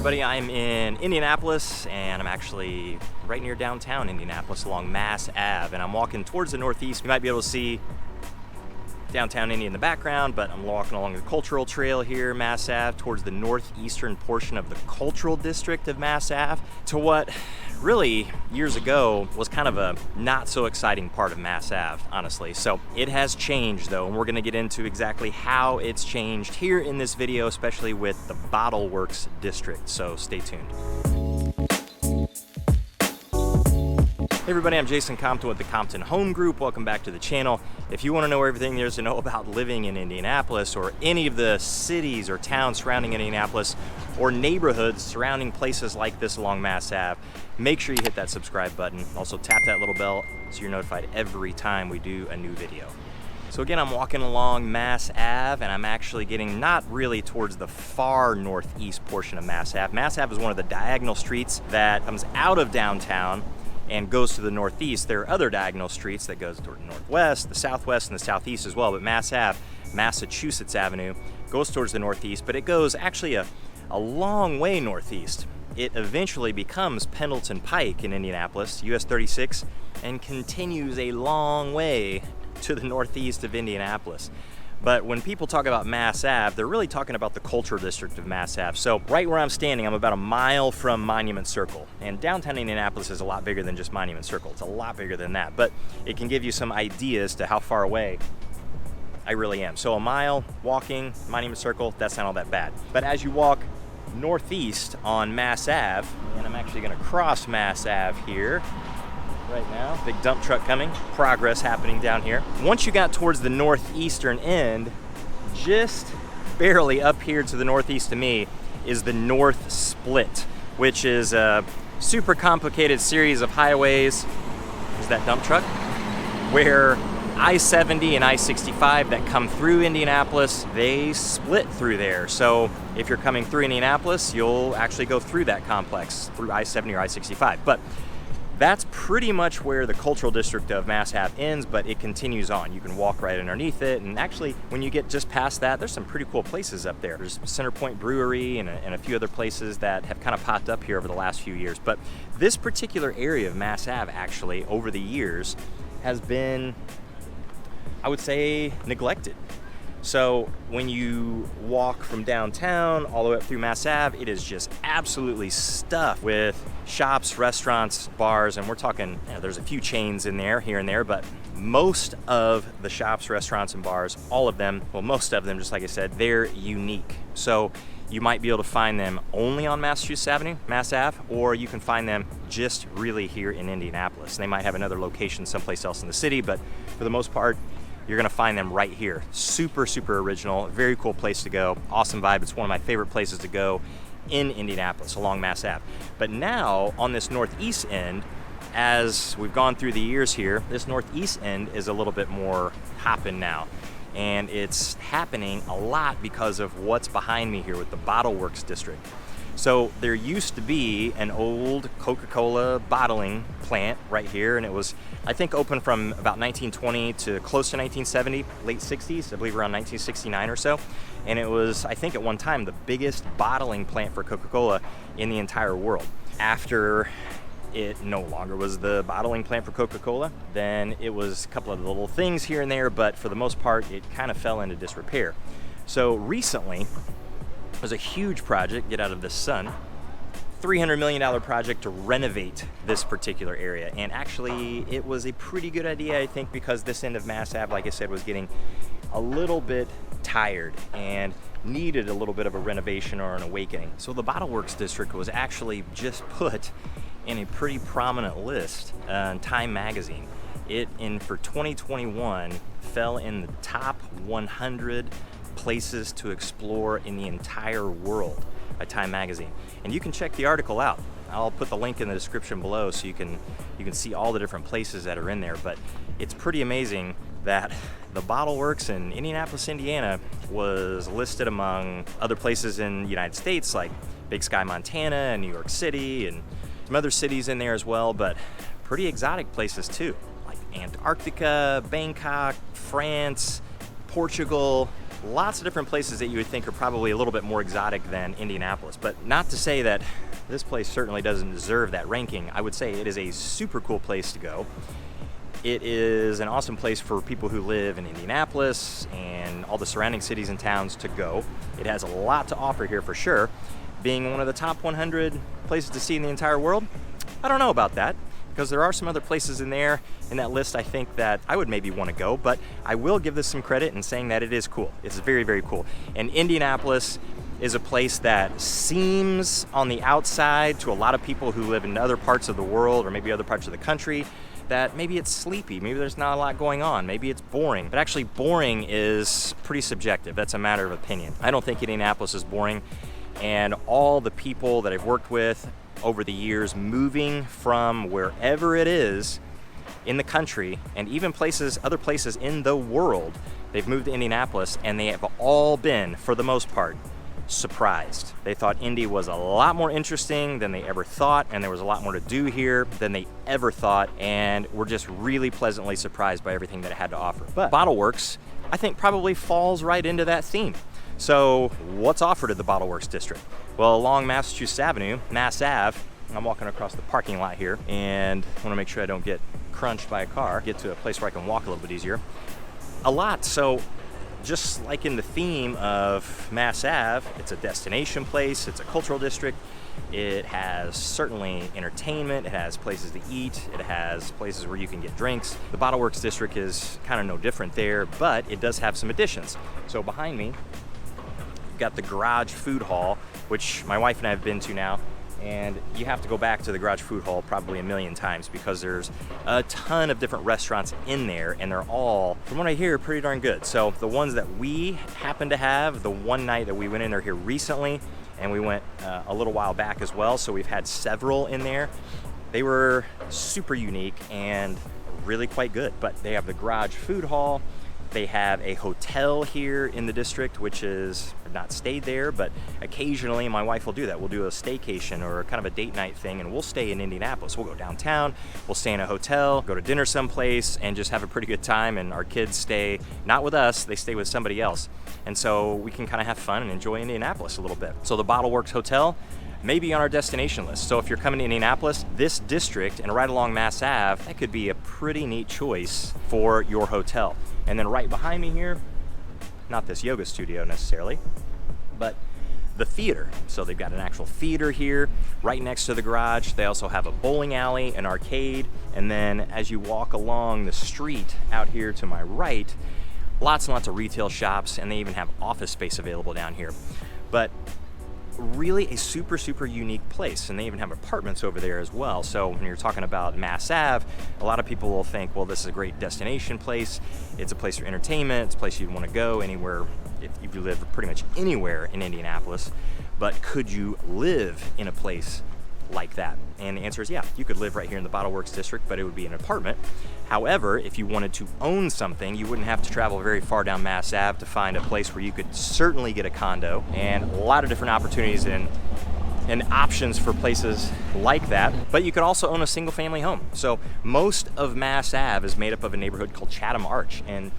everybody, I'm in Indianapolis and I'm actually right near downtown Indianapolis along Mass Ave, and I'm walking towards the northeast. You might be able to see downtown Indy in the background, but I'm walking along the cultural trail here, Mass Ave, towards the northeastern portion of the cultural district of Mass Ave, to what really years ago was kind of a not so exciting part of Mass Ave, honestly. So it has changed though, and we're gonna get into exactly how it's changed here in this video, especially with the Bottleworks District, so stay tuned. Hey everybody, I'm Jason Compton with the Compton Home Group. Welcome back to the channel. If you want to know everything there is to know about living in Indianapolis or any of the cities or towns surrounding Indianapolis or neighborhoods surrounding places like this along Mass Ave, make sure you hit that subscribe button. Also tap that little bell so you're notified every time we do a new video. So again, I'm walking along Mass Ave and I'm actually getting not really towards the far northeast portion of Mass Ave. Mass Ave is one of the diagonal streets that comes out of downtown and goes to the northeast. There are other diagonal streets that goes toward the northwest, the southwest, and the southeast as well, but Mass Ave, Massachusetts Avenue, goes towards the northeast, but it goes actually a long way northeast. It eventually becomes Pendleton Pike in Indianapolis, US 36, and continues a long way to the northeast of Indianapolis. But when people talk about Mass Ave, they're really talking about the cultural district of Mass Ave. So right where I'm standing, I'm about a mile from Monument Circle. And downtown Indianapolis is a lot bigger than just Monument Circle. It's a lot bigger than that, but it can give you some ideas to how far away I really am. So a mile walking Monument Circle, that's not all that bad. But as you walk northeast on Mass Ave, and I'm actually gonna cross Mass Ave here, right now, big dump truck coming, progress happening down here. Once you got towards the northeastern end, just barely up here to the northeast of me is the North Split, which is a super complicated series of highways. Is that dump truck? Where I-70 and I-65 that come through Indianapolis, they split through there. So if you're coming through Indianapolis, you'll actually go through that complex, through I-70 or I-65. But that's pretty much where the cultural district of Mass Ave ends, but it continues on. You can walk right underneath it, and actually, when you get just past that, there's some pretty cool places up there. There's Center Point Brewery and a few other places that have kind of popped up here over the last few years. But this particular area of Mass Ave, actually, over the years, has been, I would say, neglected. So when you walk from downtown all the way up through Mass Ave, it is just absolutely stuffed with shops, restaurants, bars, and we're talking, there's a few chains in there, here and there, but most of the shops, restaurants, and bars, all of them, well, most of them, just like I said, they're unique. So you might be able to find them only on Massachusetts Avenue, Mass Ave, or you can find them just really here in Indianapolis. They might have another location someplace else in the city, but for the most part, you're gonna find them right here. Super, super original, very cool place to go. Awesome vibe. It's one of my favorite places to go in Indianapolis along Mass Ave. But now on this northeast end, as we've gone through the years here, this northeast end is a little bit more hopping now. And it's happening a lot because of what's behind me here with the Bottleworks District. So there used to be an old Coca-Cola bottling plant right here, and it was, I think, open from about 1920 to close to 1970, late 60s, I believe around 1969 or so. And it was, I think at one time, the biggest bottling plant for Coca-Cola in the entire world. After it no longer was the bottling plant for Coca-Cola, then it was a couple of little things here and there, but for the most part, it kind of fell into disrepair. So recently, was a huge project, get out of the sun, $300 million project to renovate this particular area. And actually, it was a pretty good idea, I think, because this end of Mass Ave, like I said, was getting a little bit tired and needed a little bit of a renovation or an awakening. So the Bottleworks District was actually just put in a pretty prominent list in Time magazine. It, for 2021, fell in the top 100 places to explore in the entire world by Time magazine. And you can check the article out. I'll put the link in the description below so you can see all the different places that are in there. But it's pretty amazing that the Bottleworks in Indianapolis, Indiana was listed among other places in the United States like Big Sky, Montana, and New York City, and some other cities in there as well, but pretty exotic places too, like Antarctica, Bangkok, France, Portugal, lots of different places that you would think are probably a little bit more exotic than Indianapolis. But not to say that this place certainly doesn't deserve that ranking. I would say it is a super cool place to go. It is an awesome place for people who live in Indianapolis and all the surrounding cities and towns to go. It has a lot to offer here for sure. Being one of the top 100 places to see in the entire world, I don't know about that, because there are some other places in there in that list I think that I would maybe want to go, but I will give this some credit in saying that it is cool. It's very, very cool. And Indianapolis is a place that seems on the outside to a lot of people who live in other parts of the world or maybe other parts of the country that maybe it's sleepy, maybe there's not a lot going on, maybe it's boring. But actually boring is pretty subjective. That's a matter of opinion. I don't think Indianapolis is boring, and all the people that I've worked with over the years moving from wherever it is in the country and even other places in the world, they've moved to Indianapolis and they have all been, for the most part, surprised. They thought Indy was a lot more interesting than they ever thought, and there was a lot more to do here than they ever thought, and were just really pleasantly surprised by everything that it had to offer. But Bottleworks, I think, probably falls right into that theme. So what's offered at the Bottleworks District? Well, along Massachusetts Avenue, Mass Ave, I'm walking across the parking lot here and I want to make sure I don't get crunched by a car, get to a place where I can walk a little bit easier. A lot. So just like in the theme of Mass Ave, it's a destination place, it's a cultural district, it has certainly entertainment, it has places to eat, it has places where you can get drinks. The Bottleworks District is kind of no different there, but it does have some additions. So behind me, we've got the Garage Food Hall, which my wife and I have been to now, and you have to go back to the Garage Food Hall probably a million times because there's a ton of different restaurants in there, and they're all, from what I hear, pretty darn good. So the ones that we happen to have, the one night that we went in there here recently, and we went a little while back as well, so we've had several in there. They were super unique and really quite good. But they have the Garage Food Hall. They have a hotel here in the district, which is, I've not stayed there, but occasionally my wife will do that. We'll do a staycation or kind of a date night thing, and we'll stay in Indianapolis. We'll go downtown, we'll stay in a hotel, go to dinner someplace, and just have a pretty good time. And our kids stay, not with us, they stay with somebody else. And so we can kind of have fun and enjoy Indianapolis a little bit. So the Bottleworks Hotel may be on our destination list. So if you're coming to Indianapolis, this district and right along Mass Ave, that could be a pretty neat choice for your hotel. And then right behind me here, not this yoga studio necessarily, but the theater. So they've got an actual theater here right next to the garage. They also have a bowling alley, an arcade, and then as you walk along the street out here to my right, lots and lots of retail shops, and they even have office space available down here. But really a super, super unique place, and they even have apartments over there as well. So when you're talking about Mass Ave, a lot of people will think, well, this is a great destination place, it's a place for entertainment, it's a place you'd want to go anywhere if you live pretty much anywhere in Indianapolis. But could you live in a place like that? And the answer is yeah, you could live right here in the Bottleworks District, but it would be an apartment. However, if you wanted to own something, you wouldn't have to travel very far down Mass Ave to find a place where you could certainly get a condo, and a lot of different opportunities and options for places like that. But you could also own a single family home. So most of Mass Ave is made up of a neighborhood called Chatham Arch, and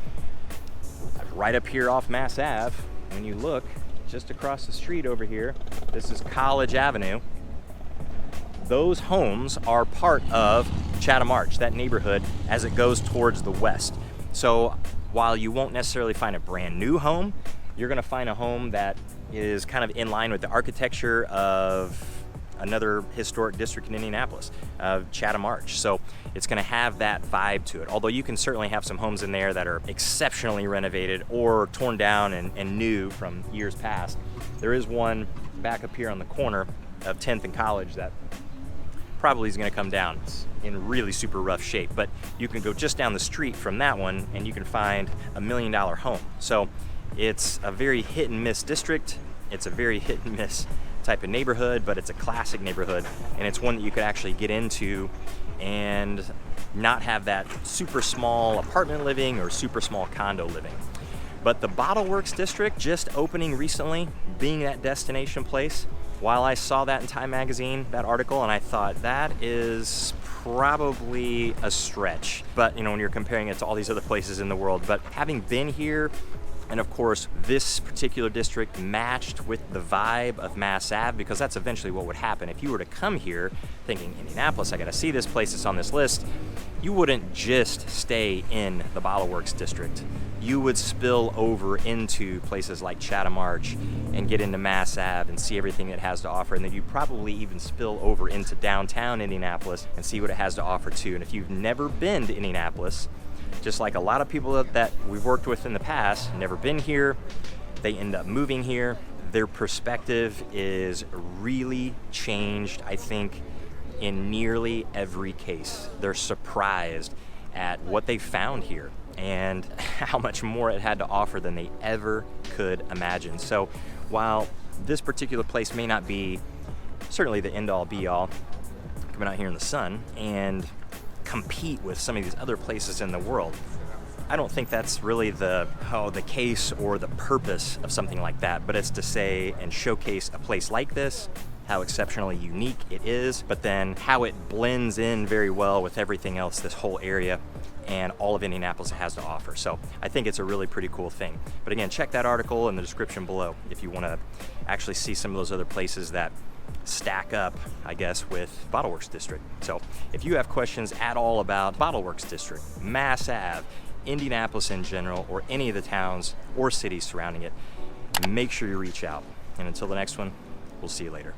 right up here off Mass Ave, when you look just across the street over here, this is College Avenue. Those homes are part of Chatham Arch, that neighborhood, as it goes towards the west. So while you won't necessarily find a brand new home, you're gonna find a home that is kind of in line with the architecture of another historic district in Indianapolis, Chatham Arch. So it's gonna have that vibe to it. Although you can certainly have some homes in there that are exceptionally renovated or torn down and new from years past. There is one back up here on the corner of 10th and College that probably is going to come down. It's in really super rough shape, but you can go just down the street from that one and you can find $1 million home. So it's a very hit and miss district. It's a very hit and miss type of neighborhood, but it's a classic neighborhood, and it's one that you could actually get into and not have that super small apartment living or super small condo living. But the Bottleworks District, just opening recently, being that destination place, while I saw that in Time Magazine, that article, and I thought that is probably a stretch. But you know, when you're comparing it to all these other places in the world, but having been here And of course, this particular district matched with the vibe of Mass Ave, because that's eventually what would happen. If you were to come here thinking, Indianapolis, I gotta see this place that's on this list, you wouldn't just stay in the Bottleworks District. You would spill over into places like Chatham Arch and get into Mass Ave and see everything it has to offer. And then you'd probably even spill over into downtown Indianapolis and see what it has to offer too. And if you've never been to Indianapolis, just like a lot of people that we've worked with in the past, never been here, they end up moving here, their perspective is really changed, I think, in nearly every case. They're surprised at what they found here and how much more it had to offer than they ever could imagine. So while this particular place may not be certainly the end-all be-all, coming out here in the sun and compete with some of these other places in the world, I don't think that's really the case or the purpose of something like that, but it's to say and showcase a place like this, how exceptionally unique it is, but then how it blends in very well with everything else, this whole area and all of Indianapolis has to offer. So I think it's a really pretty cool thing. But again, check that article in the description below if you want to actually see some of those other places that stack up, I guess, with Bottleworks District. So if you have questions at all about Bottleworks District, Mass Ave, Indianapolis in general, or any of the towns or cities surrounding it, make sure you reach out. And until the next one, we'll see you later.